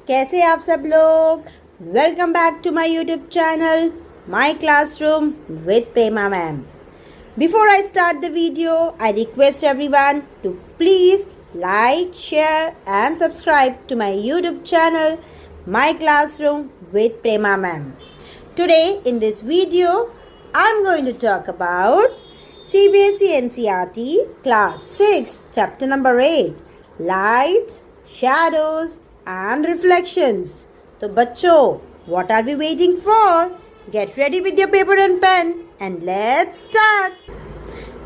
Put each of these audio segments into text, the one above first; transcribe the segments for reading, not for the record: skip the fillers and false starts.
कैसे आप सब लोग। Welcome back to my YouTube channel my classroom with Prema ma'am. Before I start the video, I request everyone to please like, share and subscribe to my YouTube channel, My Classroom with Prema Ma'am. Today in this video, I'm going to talk about CBSE NCERT Class 6, Chapter number 8, Lights, Shadows and Reflections. So बच्चों, what are we waiting for? Get ready with your paper and pen and let's start.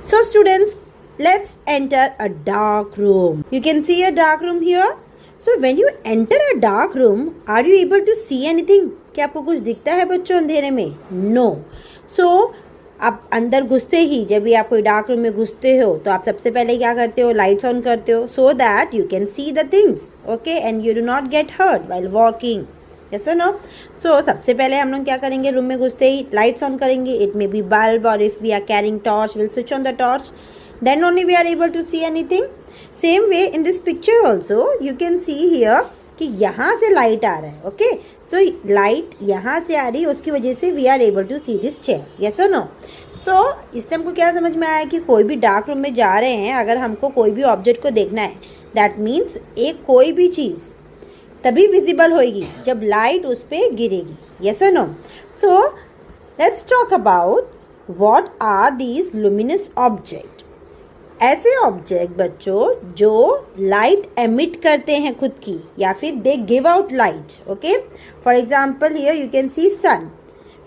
So students, let's enter a dark room. You can see a dark room here. So when you enter a dark room, are you able to see anything? क्या आपको कुछ दिखता है बच्चों अंधेरे में? No. So आप अंदर घुसते ही, जब भी आप कोई डार्क रूम में घुसते हो तो आप सबसे पहले क्या करते हो? लाइट्स ऑन करते हो, so that you can see the things, okay, and you do not get hurt while walking. Yes or no? So सबसे पहले हम लोग क्या करेंगे? रूम में घुसते ही लाइट्स ऑन करेंगे. इट मे बी बल्ब और if we are carrying torch, will switch on the torch. Then only we are able to see anything. Same way in this picture also you can see here कि यहाँ से light आ रहा है. Okay, so light यहाँ से आ रही है, उसकी वजह से we are able to see this chair. Yes और नो? सो इससे हमको क्या समझ में आया कि कोई भी डार्क रूम में जा रहे हैं, अगर हमको कोई भी ऑब्जेक्ट को देखना है, दैट मीन्स एक कोई भी चीज़ तभी विजिबल होगी जब लाइट उस पर गिरेगी. यस और no? So let's talk about what are these luminous object. ऐसे ऑब्जेक्ट बच्चों जो लाइट एमिट करते हैं खुद की, या फिर they give out light. Okay, for example here you can see sun.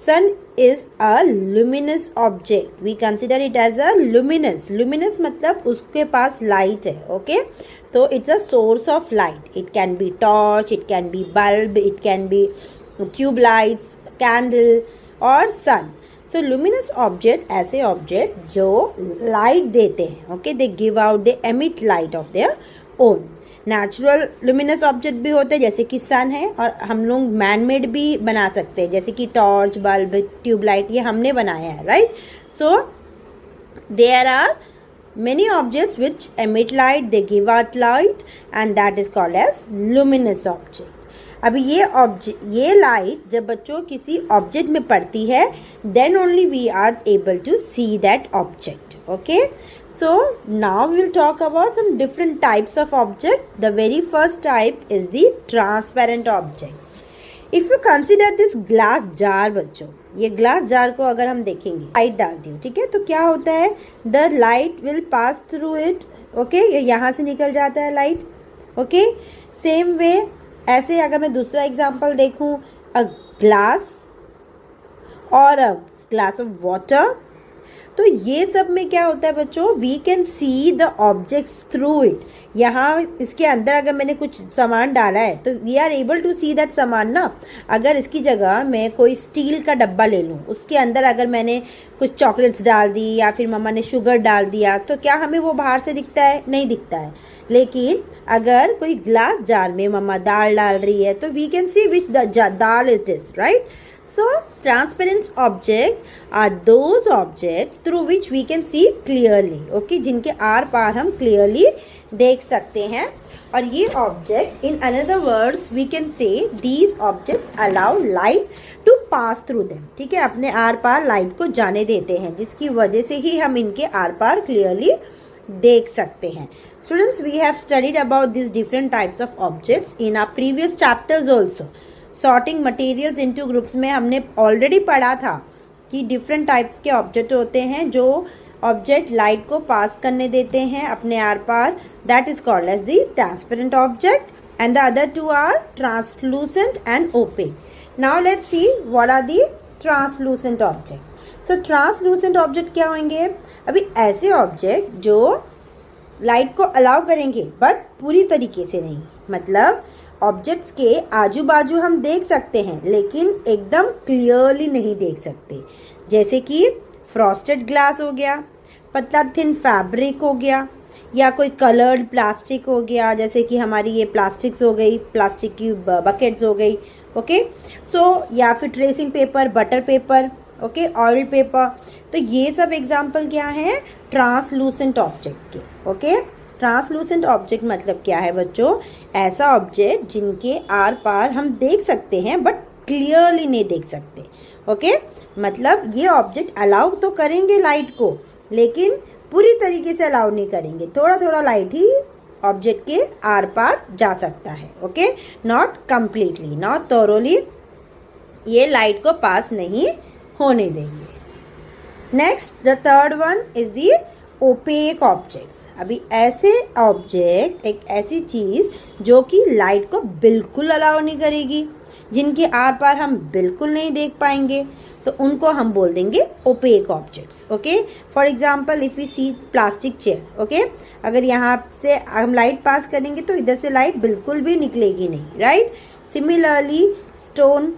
Sun is a luminous object. We consider it as a luminous. Luminous मतलब उसके पास लाइट है. ओके, तो it's a source of light. It can be torch, it can be bulb, it can be tube lights, candle और sun. So luminous object ऐसे object जो light देते हैं. Okay, they give out, they emit light of their own. Natural luminous object भी होते हैं जैसे कि सन है, और हम लोग मैन मेड भी बना सकते हैं जैसे कि टॉर्च, बल्ब, ट्यूबलाइट, ये हमने बनाया है. Right? So there are many objects which emit light, they give out light and that is called as luminous object. अभी ये लाइट जब बच्चों किसी ऑब्जेक्ट में पड़ती है, then only we are able to see that object. Okay, so now we will talk about some different types of object. The very first type is the transparent object. If you consider this glass jar बच्चों, ये glass jar को अगर हम देखेंगे, light डालती हूँ, ठीक है, तो क्या होता है? The light will pass through it. Okay, यहाँ से निकल जाता है लाइट. ओके, सेम वे ऐसे अगर मैं दूसरा एग्जांपल देखूं, अ ग्लास और अ ग्लास ऑफ वाटर, तो ये सब में क्या होता है बच्चों? We can see the objects through it. यहाँ इसके अंदर अगर मैंने कुछ सामान डाला है तो we are able to see that सामान ना. अगर इसकी जगह मैं कोई स्टील का डब्बा ले लूँ, उसके अंदर अगर मैंने कुछ चॉकलेट्स डाल दी या फिर मम्मा ने शुगर डाल दिया, तो क्या हमें वो बाहर से दिखता है? नहीं दिखता है. लेकिन अगर कोई ग्लास जार में मम्मा दाल डाल रही है तो we can see which dal it is. Right? So transparent objects are those objects through which we can see clearly. Okay, जिनके आर पार हम clearly देख सकते हैं. और ये object, in another words, we can say these objects allow light to pass through them. ठीक है, अपने आर पार लाइट को जाने देते हैं, जिसकी वजह से ही हम इनके आर पार clearly देख सकते हैं. Students, we have studied about these different types of objects in our previous chapters also. Sorting materials into groups में हमने ऑलरेडी पढ़ा था कि डिफरेंट टाइप्स के ऑब्जेक्ट होते हैं जो ऑब्जेक्ट लाइट को पास करने देते हैं अपने आर पार. That is called as the transparent object and the other two are translucent and opaque. Now let's see what are the translucent object. So translucent object क्या होंगे? अभी ऐसे ऑब्जेक्ट जो लाइट को अलाउ करेंगे बट पूरी तरीके से नहीं. मतलब ऑब्जेक्ट्स के आजू बाजू हम देख सकते हैं लेकिन एकदम क्लियरली नहीं देख सकते. जैसे कि फ्रॉस्टेड ग्लास हो गया, पतला थिन फैब्रिक हो गया, या कोई कलर्ड प्लास्टिक हो गया, जैसे कि हमारी ये प्लास्टिक्स हो गई, प्लास्टिक की बकेट्स हो गई. ओके, सो या फिर tracing paper, butter paper, okay, oil paper. तो ये सब एग्जाम्पल क्या है? ट्रांसलूसेंट ऑब्जेक्ट के. ओके, ट्रांसलूसेंट ऑब्जेक्ट मतलब क्या है बच्चों? ऐसा ऑब्जेक्ट जिनके आर पार हम देख सकते हैं बट क्लियरली नहीं देख सकते। ओके, मतलब ये ऑब्जेक्ट अलाउ तो करेंगे लाइट को, लेकिन पूरी तरीके से अलाउ नहीं करेंगे, थोड़ा थोड़ा लाइट ही ऑब्जेक्ट के आर पार जा सकता है। Okay, not completely, not thoroughly ये लाइट को पास नहीं होने देंगे। Next, the third one is the opaque objects. अभी ऐसे ऑब्जेक्ट, एक ऐसी चीज जो कि लाइट को बिल्कुल अलाउ नहीं करेगी, जिनके आर पार हम बिल्कुल नहीं देख पाएंगे, तो उनको हम बोल देंगे opaque objects. Okay, for example if we see plastic chair, okay, अगर यहाँ से हम लाइट पास करेंगे तो इधर से लाइट बिल्कुल भी निकलेगी नहीं, राइट। सिमिलरली स्टोन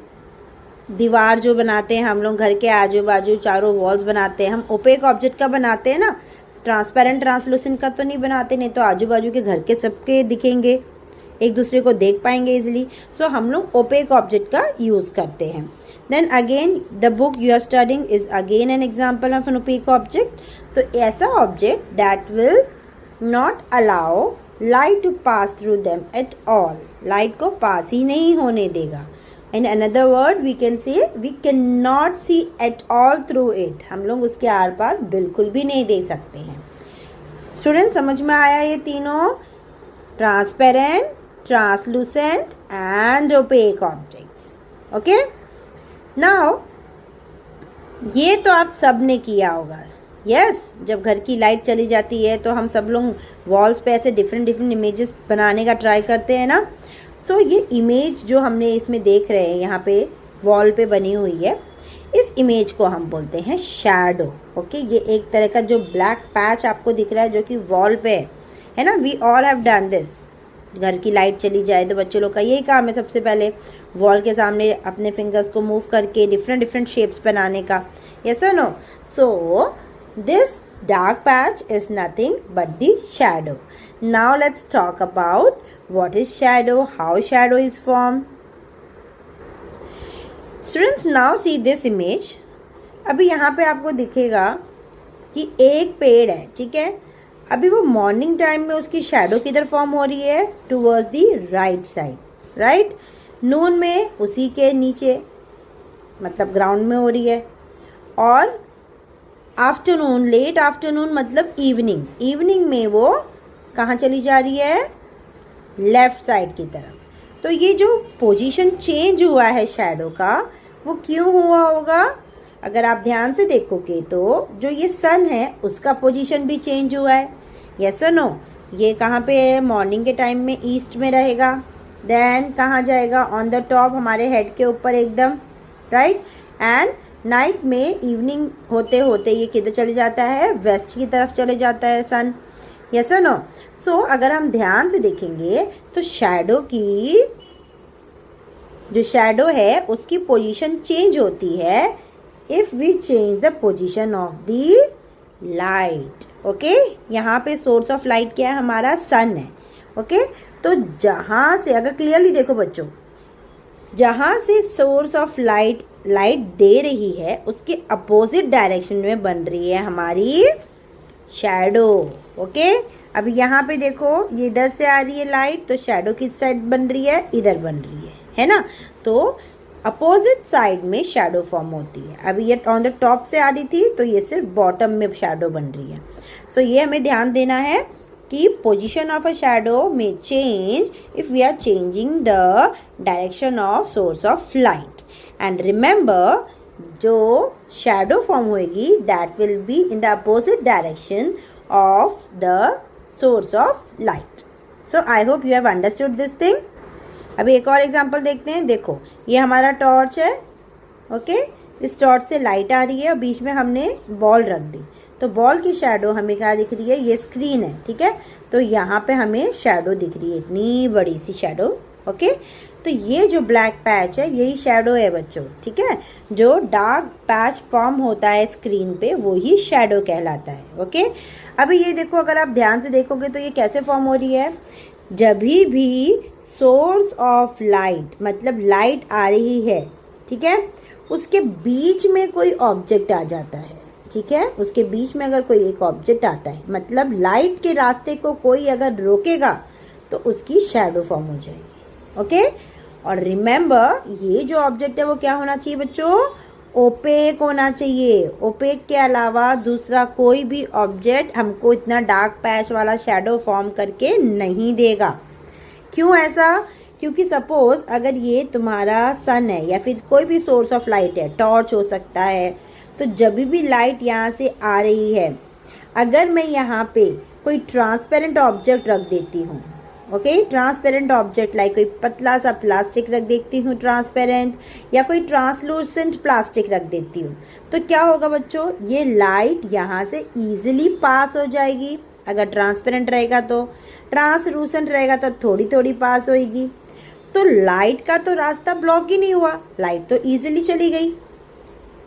दीवार जो बनाते हैं हम लोग, घर के आजू बाजू चारों वॉल्स बनाते हैं, हम ओपेक ऑब्जेक्ट का बनाते हैं ना, ट्रांसपेरेंट ट्रांसलूसेंट का तो नहीं बनाते, नहीं तो आजू बाजू के घर के सबके दिखेंगे, एक दूसरे को देख पाएंगे इजिली। सो हम लोग ओपेक ऑब्जेक्ट का यूज करते हैं। Then again the book you are studying is again an example of an opaque object. तो ऐसा object that will not allow light to pass through them at all, light को pass ही नहीं होने देगा। In another word we can say we cannot see at all through it, हम लोग उसके are पार बिल्कुल भी नहीं देख सकते हैं। स्टूडेंट समझ में आया ये तीनों? Transparent, translucent and OPEC objects. Okay, now ये तो आप सब ने किया होगा। यस, जब घर की लाइट चली जाती है तो हम सब लोग वॉल्स पे ऐसे डिफरेंट डिफरेंट इमेजेस बनाने का ट्राई करते हैं ना। सो ये इमेज जो हमने इसमें देख रहे हैं, यहाँ पे वॉल पे बनी हुई है, इस इमेज को हम बोलते हैं शैडो। ओके, ये एक तरह का जो ब्लैक पैच आपको दिख रहा है जो कि वॉल पे है ना, we all have done this. घर की लाइट चली जाए तो बच्चे लोग का यही काम है, सबसे पहले वॉल के सामने अपने फिंगर्स को मूव करके डिफरेंट डिफरेंट शेप्स बनाने का। यस और no? So this dark patch is nothing but the shadow. Now let's talk about what is shadow, how shadow is formed. Students, now see this image. अभी यहाँ पे आपको दिखेगा कि एक पेड़ है, ठीक है। अभी वो मॉर्निंग टाइम में उसकी शैडो किधर फॉर्म हो रही है? Towards the right side, right. नून में उसी के नीचे, मतलब ग्राउंड में हो रही है, और आफ्टरनून, लेट आफ्टरनून मतलब इवनिंग, इवनिंग में वो कहाँ चली जा रही है? लेफ्ट साइड की तरफ। तो ये जो पोजीशन चेंज हुआ है शैडो का, वो क्यों हुआ होगा? अगर आप ध्यान से देखोगे तो जो ये सन है उसका पोजीशन भी चेंज हुआ है। यस और नो? ये कहाँ पे है? मॉर्निंग के टाइम में ईस्ट में रहेगा, देन कहाँ जाएगा? ऑन द टॉप, हमारे हेड के ऊपर एकदम, राइट। एंड नाइट में, इवनिंग होते होते ये किधर चले जाता है? वेस्ट की तरफ चले जाता है सन। यस और नो? सो अगर हम ध्यान से देखेंगे तो शैडो की, जो शैडो है उसकी पोजीशन चेंज होती है if we change the position of the light. Okay, यहाँ पे सोर्स ऑफ लाइट क्या है? हमारा सन है। ओके, तो जहाँ से, अगर क्लियरली देखो बच्चों, जहाँ से सोर्स ऑफ लाइट दे रही है उसके अपोजिट डायरेक्शन में बन रही है हमारी शैडो। ओके, अब यहाँ पे देखो, ये इधर से आ रही है लाइट, तो शैडो किस साइड बन रही है? इधर बन रही है ना। तो अपोजिट साइड में शैडो फॉर्म होती है। अभी ये ऑन द टॉप से आ रही थी, तो ये सिर्फ बॉटम में शैडो बन रही है। सो ये हमें ध्यान देना है कि पोजीशन ऑफ अ शैडो में change if we are changing the direction of source of light. And remember, जो शैडो फॉर्म होएगी that will be in the opposite direction of the source of light. So I hope you have understood this thing. अभी एक और example देखते हैं। देखो, ये हमारा टॉर्च है। ओके, इस टॉर्च से लाइट आ रही है और बीच में हमने बॉल रख दी, तो बॉल की शैडो हमें क्या दिख रही है? ये स्क्रीन है, ठीक है। तो यहाँ पे हमें शैडो दिख रही है, इतनी बड़ी सी शैडो। ओके, तो ये जो ब्लैक पैच है यही शैडो है बच्चों, ठीक है। जो डार्क पैच फॉर्म होता है स्क्रीन पे वो ही शैडो कहलाता है। ओके, अभी ये देखो, अगर आप ध्यान से देखोगे तो ये कैसे फॉर्म हो रही है? जब भी सोर्स ऑफ लाइट, मतलब लाइट आ रही है, ठीक है, उसके बीच में कोई ऑब्जेक्ट आ जाता है, ठीक है, उसके बीच में अगर कोई एक ऑब्जेक्ट आता है, मतलब लाइट के रास्ते को कोई अगर रोकेगा तो उसकी शैडो फॉर्म हो जाएगी। ओके, और रिमेंबर ये जो ऑब्जेक्ट है वो क्या होना चाहिए बच्चों, ओपेक होना चाहिए। ओपेक के अलावा दूसरा कोई भी ऑब्जेक्ट हमको इतना डार्क पैच वाला शैडो फॉर्म करके नहीं देगा। क्यों ऐसा, क्योंकि सपोज अगर ये तुम्हारा सन है या फिर कोई भी सोर्स ऑफ लाइट है, टॉर्च हो सकता है, तो जब भी लाइट यहाँ से आ रही है, अगर मैं यहाँ पे कोई ट्रांसपेरेंट ऑब्जेक्ट रख देती हूँ, ओके, ट्रांसपेरेंट ऑब्जेक्ट लाइक कोई पतला सा प्लास्टिक रख देती हूँ ट्रांसपेरेंट, या कोई ट्रांसलूसेंट प्लास्टिक रख देती हूँ, तो क्या होगा बच्चों, ये लाइट यहाँ से इजीली पास हो जाएगी। अगर ट्रांसपेरेंट रहेगा तो, ट्रांसलूसेंट रहेगा तो थोड़ी थोड़ी पास होएगी। तो लाइट का तो रास्ता ब्लॉक ही नहीं हुआ, लाइट तो इजीली चली गई।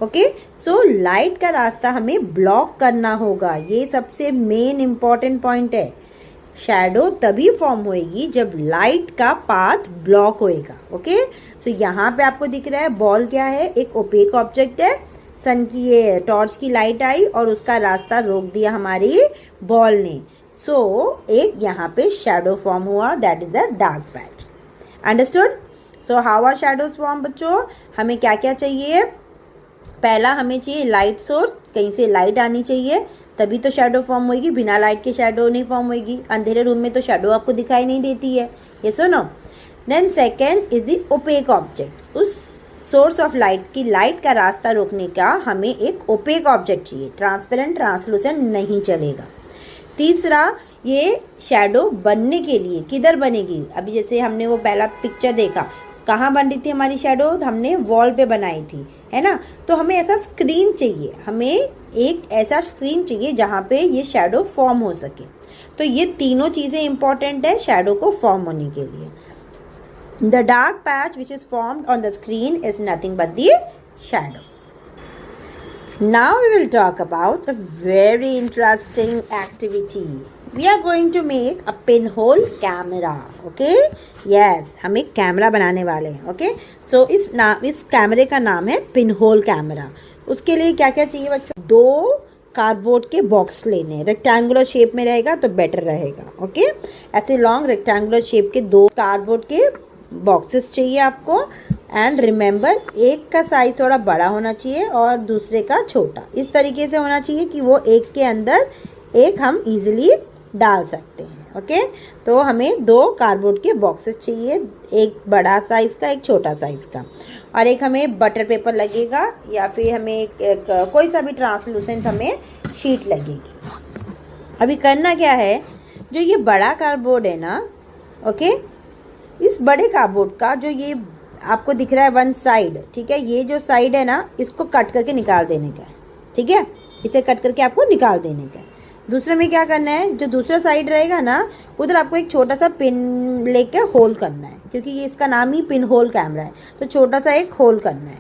ओके, सो लाइट का रास्ता हमें ब्लॉक करना होगा, ये सबसे मेन इंपॉर्टेंट पॉइंट है। शैडो तभी फॉर्म होएगी जब लाइट का पाथ ब्लॉक होएगा। ओके, सो यहाँ पे आपको दिख रहा है बॉल क्या है, एक ओपेक ऑब्जेक्ट है, सन की ये टॉर्च की लाइट आई और उसका रास्ता रोक दिया हमारी बॉल ने। सो एक यहाँ पे शैडो फॉर्म हुआ, that is the dark patch. Understood? So how are shadows form बच्चों, हमें क्या क्या चाहिए, पहला हमें चाहिए लाइट सोर्स, कहीं से लाइट आनी चाहिए तभी तो शैडो फॉर्म होगी, बिना लाइट के शैडो नहीं फॉर्म होगी। अंधेरे रूम में तो शैडो आपको दिखाई नहीं देती है, ये सुनो। Then second is the opaque object, उस सोर्स ऑफ लाइट की लाइट का रास्ता रोकने का हमें एक ओपेक ऑब्जेक्ट चाहिए, ट्रांसपेरेंट ट्रांसलूसेंट नहीं चलेगा। तीसरा, ये शैडो बनने के लिए किधर बनेगी, अभी जैसे हमने वो पहला पिक्चर देखा, कहाँ बन रही थी हमारी शैडो, हमने वॉल पे बनाई थी, है ना, तो हमें ऐसा स्क्रीन चाहिए, हमें एक ऐसा स्क्रीन चाहिए जहाँ पे ये शैडो फॉर्म हो सके। तो ये तीनों चीज़ें इंपॉर्टेंट है शैडो को फॉर्म होने के लिए। The dark patch which is formed on the screen is nothing but the shadow. Now we will talk about a very interesting activity. We are going to make a pinhole camera. Okay? Yes, हम एक camera बनाने वाले हैं. Okay? So इस कैमरे का नाम है पिनहोल कैमरा. उसके लिए क्या क्या चाहिए बच्चों? 2 कार्डबोर्ड के बॉक्स लेने हैं. रेक्टेंगुलर शेप में रहेगा तो बेटर रहेगा. ओके, ऐसे लॉन्ग रेक्टेंगुलर शेप के 2 कार्डबोर्ड के बॉक्सेस चाहिए आपको. एंड रिमेंबर, एक का साइज थोड़ा बड़ा होना चाहिए और दूसरे का छोटा. इस तरीके से होना चाहिए कि वो एक के अंदर एक हम इजीली डाल सकते हैं. ओके, तो हमें 2 कार्डबोर्ड के बॉक्सेस चाहिए, एक बड़ा साइज का, एक छोटा साइज का. और एक हमें बटर पेपर लगेगा या फिर हमें कोई सा भी ट्रांसलूसेंट हमें शीट लगेगी. अभी करना क्या है, जो ये बड़ा कार्डबोर्ड है ना, ओके, इस बड़े कार्डबोर्ड का जो ये आपको दिख रहा है 1 साइड, ठीक है, ये जो साइड है ना, इसको कट करके निकाल देने का है. ठीक है, इसे कट करके आपको निकाल देने का है. दूसरे में क्या करना है, जो दूसरा साइड रहेगा ना, उधर आपको एक छोटा सा पिन लेके होल करना है, क्योंकि ये इसका नाम ही पिन होल कैमरा है, तो छोटा सा एक होल करना है.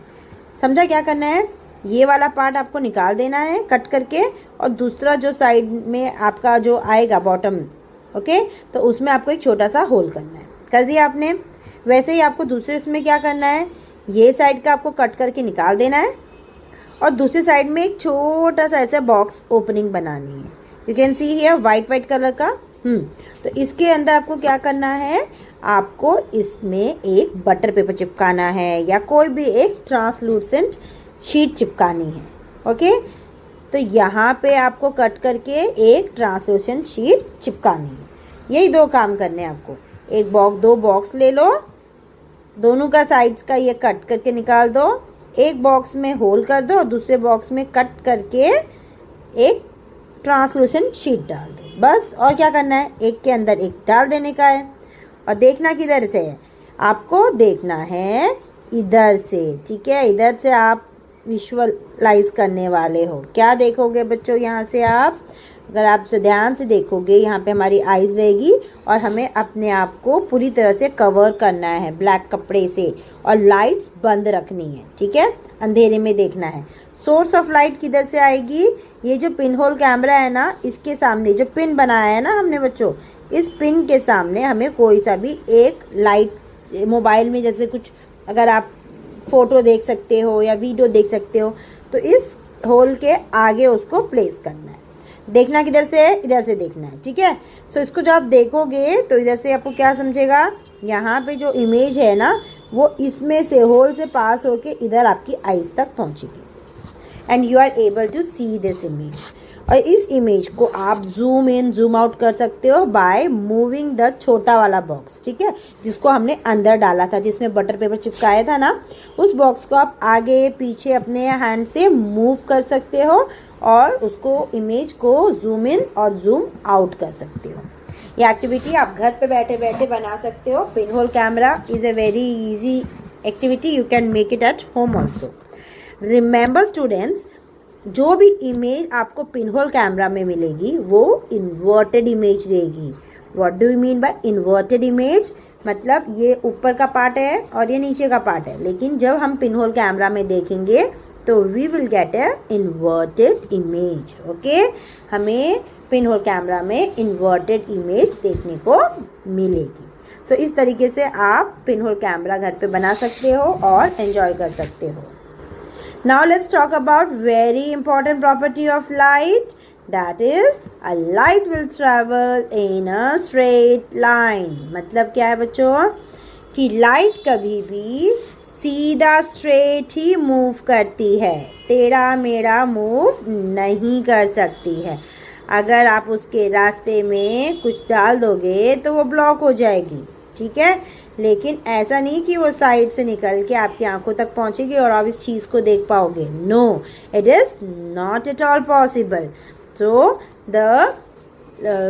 समझा क्या करना है, ये वाला पार्ट आपको निकाल देना है कट करके, और दूसरा जो साइड में आपका जो आएगा बॉटम, ओके, तो उसमें आपको एक छोटा सा होल करना है. कर दिया आपने. वैसे ही आपको दूसरे इसमें क्या करना है, ये साइड का आपको कट करके निकाल देना है और दूसरी साइड में एक छोटा सा ऐसा बॉक्स ओपनिंग बनानी है. You can see here white colour का. तो इसके अंदर आपको क्या करना है, आपको इसमें एक बटर पेपर चिपकाना है या कोई भी एक ट्रांसलूसेंट शीट चिपकानी है. ओके, तो यहाँ पे आपको कट करके एक ट्रांसलूसेंट शीट चिपकानी है. यही 2 काम करने हैं आपको. एक बॉक्स, 2 बॉक्स ले लो, दोनों का साइड्स का ये कट करके निकाल दो, एक बॉक्स में होल कर दो, दूसरे बॉक्स में कट करके एक ट्रांसलूसेंट शीट डाल दो. बस, और क्या करना है, एक के अंदर एक डाल देने का है. और देखना किधर से है, आपको देखना है इधर से. ठीक है, इधर से आप विजुअलाइज करने वाले हो. क्या देखोगे बच्चों, यहाँ से आप अगर आप से ध्यान से देखोगे, यहाँ पे हमारी आईज रहेगी और हमें अपने आप को पूरी तरह से कवर करना है ब्लैक कपड़े से, और लाइट्स बंद रखनी है. ठीक है, अंधेरे में देखना है. सोर्स ऑफ लाइट किधर से आएगी, ये जो पिन होल कैमरा है ना, इसके सामने जो पिन बनाया है ना हमने बच्चों, इस पिन के सामने हमें कोई सा भी एक लाइट, मोबाइल में जैसे कुछ अगर आप फोटो देख सकते हो या वीडियो देख सकते हो, तो इस होल के आगे उसको प्लेस करना है। देखना किधर से है, इधर से देखना है, ठीक है। सो इसको जब आप देखोगे तो इधर से आपको क्या समझेगा, यहाँ पे जो इमेज है ना वो इसमें से होल से पास होके इधर आपकी आईज तक पहुंचेगी and you are able to see this image. और इस इमेज को आप जूम इन जूम आउट कर सकते हो बाय मूविंग द छोटा वाला बॉक्स, ठीक है, जिसको हमने अंदर डाला था, जिसमें बटर पेपर चिपकाया था ना, उस बॉक्स को आप आगे पीछे अपने हैंड से मूव कर सकते हो और उसको इमेज को जूम इन और जूम आउट कर सकते हो। ये एक्टिविटी आप घर पे बैठे बैठे बना सकते हो। Pin hole camera is a very easy activity, you can make it at home also. Remember students, जो भी इमेज आपको पिन होल कैमरा में मिलेगी वो इन्वर्टेड इमेज रहेगी। What do you mean by inverted image? मतलब ये ऊपर का पार्ट है और ये नीचे का पार्ट है, लेकिन जब हम पिन होल कैमरा में देखेंगे तो we will get a inverted image. Okay, हमें पिन होल कैमरा में इन्वर्टेड इमेज देखने को मिलेगी। सो इस तरीके से आप पिन होल कैमरा घर पे बना सकते हो और एंजॉय कर सकते हो। Now let's talk about very important property of light, that is a light will travel in a straight line। मतलब क्या है बच्चों कि लाइट कभी भी सीधा स्ट्रेट ही मूव करती है, टेढ़ा मेढ़ा मूव नहीं कर सकती है। अगर आप उसके रास्ते में कुछ डाल दोगे तो वो ब्लॉक हो जाएगी, ठीक है, लेकिन ऐसा नहीं कि वो साइड से निकल के आपकी आंखों तक पहुंचेगी और आप इस चीज को देख पाओगे। No, it is not at all possible.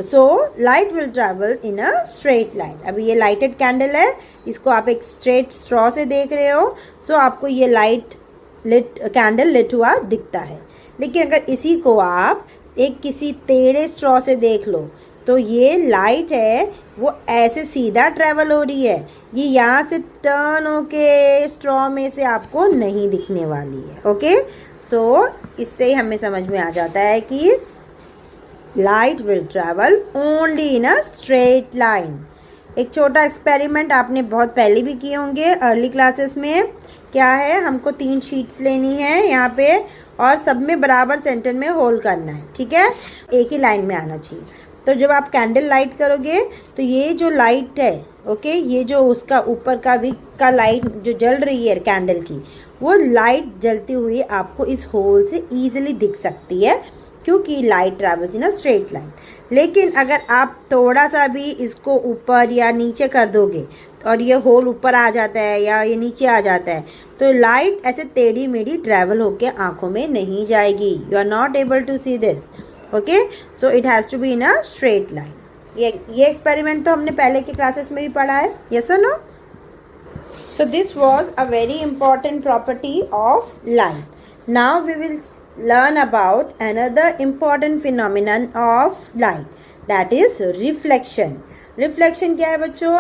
So light will travel in a straight line. अभी ये लाइटेड कैंडल है, इसको आप एक स्ट्रेट स्ट्रॉ से देख रहे हो, सो आपको ये लाइट लिट कैंडल लिट हुआ दिखता है। लेकिन अगर इसी को आप एक किसी टेढ़े स्ट्रॉ से देख लो तो ये लाइट है वो ऐसे सीधा ट्रेवल हो रही है, ये यहाँ से टर्न होके स्ट्रॉ में से आपको नहीं दिखने वाली है। ओके, सो इससे ही हमें समझ में आ जाता है कि light will travel only in a straight line. एक छोटा एक्सपेरिमेंट आपने बहुत पहले भी किए होंगे अर्ली क्लासेस में। क्या है, हमको 3 शीट्स लेनी है यहाँ पे और सब में बराबर सेंटर में होल करना है, ठीक है, एक ही लाइन में आना चाहिए। तो जब आप कैंडल लाइट करोगे तो ये जो लाइट है, ओके, ये जो उसका ऊपर का विक का लाइट जो जल रही है कैंडल की, वो लाइट जलती हुई आपको इस होल से इजीली दिख सकती है क्योंकि light travels in a straight line. लेकिन अगर आप थोड़ा सा भी इसको ऊपर या नीचे कर दोगे और ये होल ऊपर आ जाता है या ये नीचे आ जाता है तो लाइट ऐसे टेढ़ी मेढ़ी ट्रैवल होके आंखों में नहीं जाएगी। You are not able to see this. Okay, so it has to be in a straight line. ये एक्सपेरिमेंट तो हमने पहले के क्लासेस में भी पढ़ा है, यस और no? So this was a very important property of light. Now we will learn about another important phenomenon of light, that is reflection। reflection क्या है बच्चों?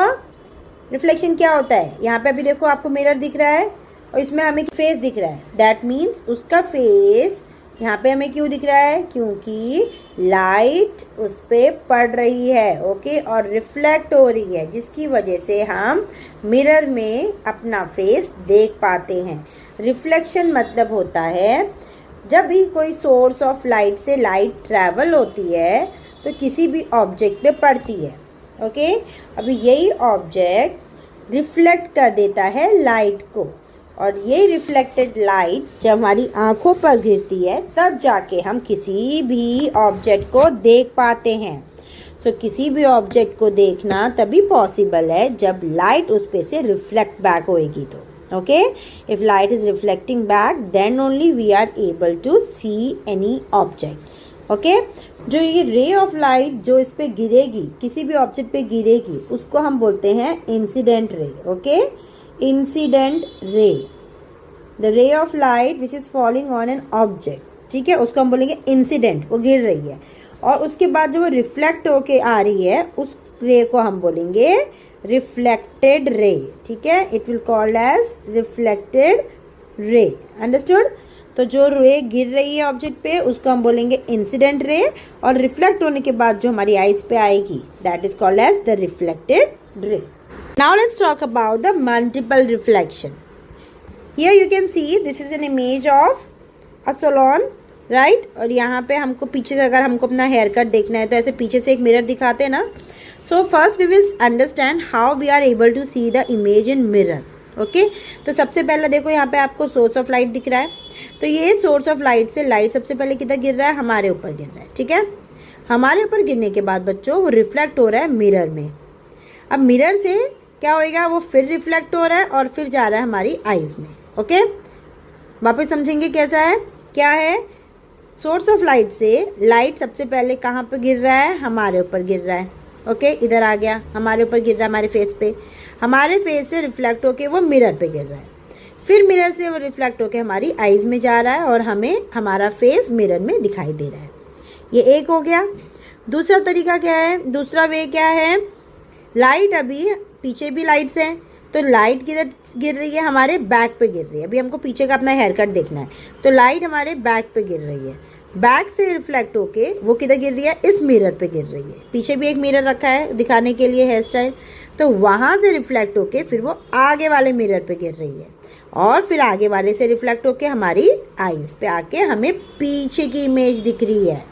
reflection क्या होता है? यहाँ पे अभी देखो आपको मिरर दिख रहा है और इसमें हमें फेस दिख रहा है। that means उसका फेस यहाँ पे हमें क्यों दिख रहा है? क्योंकि लाइट उस पे पड़ रही है, ओके, और रिफ्लेक्ट हो रही है, जिसकी वजह से हम मिरर में अपना फेस देख पाते हैं। रिफ्लेक्शन मतलब होता है जब भी कोई सोर्स ऑफ लाइट से लाइट ट्रैवल होती है तो किसी भी ऑब्जेक्ट पे पड़ती है, ओके। अभी यही ऑब्जेक्ट रिफ्लेक्ट कर देता है लाइट को और ये रिफ्लेक्टेड लाइट जब हमारी आंखों पर गिरती है तब जाके हम किसी भी ऑब्जेक्ट को देख पाते हैं। सो किसी भी ऑब्जेक्ट को देखना तभी पॉसिबल है जब लाइट उस पे से रिफ्लेक्ट बैक होएगी तो, okay, if light is reflecting back then only we are able to see any object, okay। जो ये रे ऑफ लाइट जो इस पे गिरेगी, किसी भी ऑब्जेक्ट पे गिरेगी, उसको हम बोलते हैं incident ray, okay, incident ray. The ray of light which is falling on an object, ठीक है, उसको हम बोलेंगे इंसिडेंट, वो गिर रही है और उसके बाद जो वो रिफ्लेक्ट होके आ रही है उस रे को हम बोलेंगे रिफ्लेक्टेड रे, ठीक है, it will called as reflected ray, understood. तो जो रे गिर रही है ऑब्जेक्ट पे उसको हम बोलेंगे इंसिडेंट रे और रिफ्लेक्ट होने के बाद जो हमारी आईज पे आएगी that is called as the reflected ray. Now let's talk about the multiple reflection. Here you can see this is an image of a saloon right. और यहाँ पे हमको पीछे से अगर हमको अपना हेयर कट देखना है तो ऐसे पीछे से एक मिरर दिखाते हैं ना। So first we will understand how we are able to see the image in mirror. Okay, तो सबसे पहले देखो यहाँ पे आपको सोर्स ऑफ लाइट दिख रहा है। तो ये सोर्स ऑफ लाइट से लाइट सबसे पहले किधर गिर रहा है, हमारे ऊपर गिर रहा है, ठीक है। हमारे ऊपर गिरने के बाद बच्चों वो रिफ्लेक्ट हो रहा है मिरर में। अब मिरर से क्या होएगा, वो फिर रिफ्लेक्ट हो रहा है और फिर जा रहा है हमारी आईज में। ओके, वापस समझेंगे कैसा है, क्या है। सोर्स ऑफ लाइट से लाइट सबसे पहले कहाँ पे गिर रहा है, हमारे ऊपर गिर रहा है। ओके, इधर आ गया, हमारे ऊपर गिर रहा है, हमारे फेस पे। हमारे फेस से रिफ्लेक्ट होके वो मिरर पे गिर रहा है, फिर मिरर से वो रिफ्लेक्ट होके हमारी आईज में जा रहा है और हमें हमारा फेस मिरर में दिखाई दे रहा है। ये एक हो गया। दूसरा तरीका क्या है, दूसरा वे क्या है, लाइट अभी पीछे भी लाइट्स हैं, तो लाइट किधर गिर रही है, हमारे बैक पे गिर रही है। अभी हमको पीछे का अपना हेयर कट देखना है, तो लाइट हमारे बैक पे गिर रही है। बैक से रिफ्लेक्ट होके वो किधर गिर रही है, इस मिरर पे गिर रही है। पीछे भी एक मिरर रखा है दिखाने के लिए हेयर स्टाइल, तो वहां से रिफ्लेक्ट होके फिर वो आगे वाले मिरर पे गिर रही है और फिर आगे वाले से रिफ्लेक्ट होके हमारी आईज पे आके हमें पीछे की इमेज दिख रही है।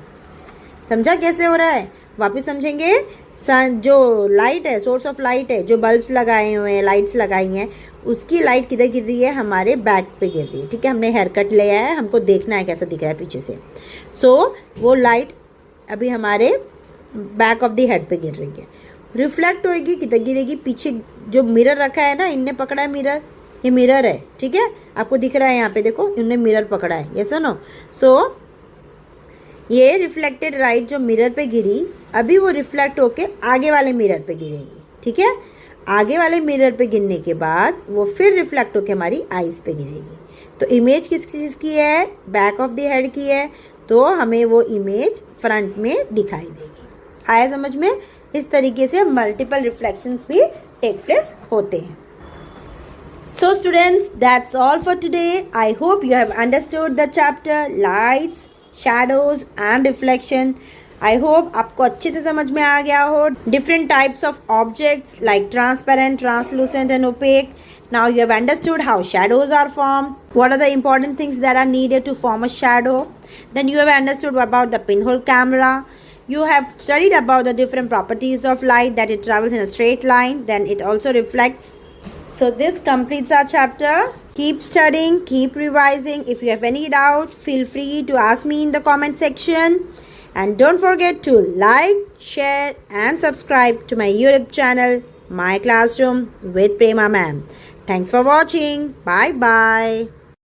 समझा कैसे हो रहा है, वापिस समझेंगे। जो लाइट है, सोर्स ऑफ लाइट है, जो बल्ब्स लगाए हुए हैं, लाइट्स लगाई हैं, उसकी लाइट किधर गिर रही है, हमारे बैक पे गिर रही है, ठीक है। हमने हेयर कट लिया है, हमको देखना है कैसा दिख रहा है पीछे से। सो वो लाइट अभी हमारे बैक ऑफ द हेड पे गिर रही है, रिफ्लेक्ट होएगी, किधर गिरेगी, पीछे जो मिरर रखा है ना, इनने पकड़ा है मिरर, ये मिरर है, ठीक है, आपको दिख रहा है यहाँ पे देखो, इनने मिरर पकड़ा है, ये सुनो। सो ये रिफ्लेक्टेड लाइट जो मिरर पे गिरी, अभी वो रिफ्लेक्ट होके आगे वाले मिरर पे गिरेगी, ठीक है। आगे वाले मिरर पे गिरने के बाद वो फिर रिफ्लेक्ट होके हमारी आईज पे गिरेगी। तो इमेज किस चीज़ की है, बैक ऑफ द हेड की है, तो हमें वो इमेज फ्रंट में दिखाई देगी। आया समझ में। इस तरीके से मल्टीपल रिफ्लेक्शंस भी टेक प्लेस होते हैं। So students, that's all for today. I hope you have understood the chapter lights, shadows and reflection. I hope आपको अच्छे से समझ में आ गया हो different types of objects like transparent, translucent and opaque. Now you have understood how shadows are formed. What are the important things that are needed to form a shadow? Then you have understood about the pinhole camera. You have studied about the different properties of light, that it travels in a straight line, then it also reflects. So this completes our chapter. Keep studying, keep revising. If you have any doubt, feel free to ask me in the comment section. And don't forget to like, share and subscribe to my YouTube channel, My Classroom with Prema Ma'am. Thanks for watching. Bye bye.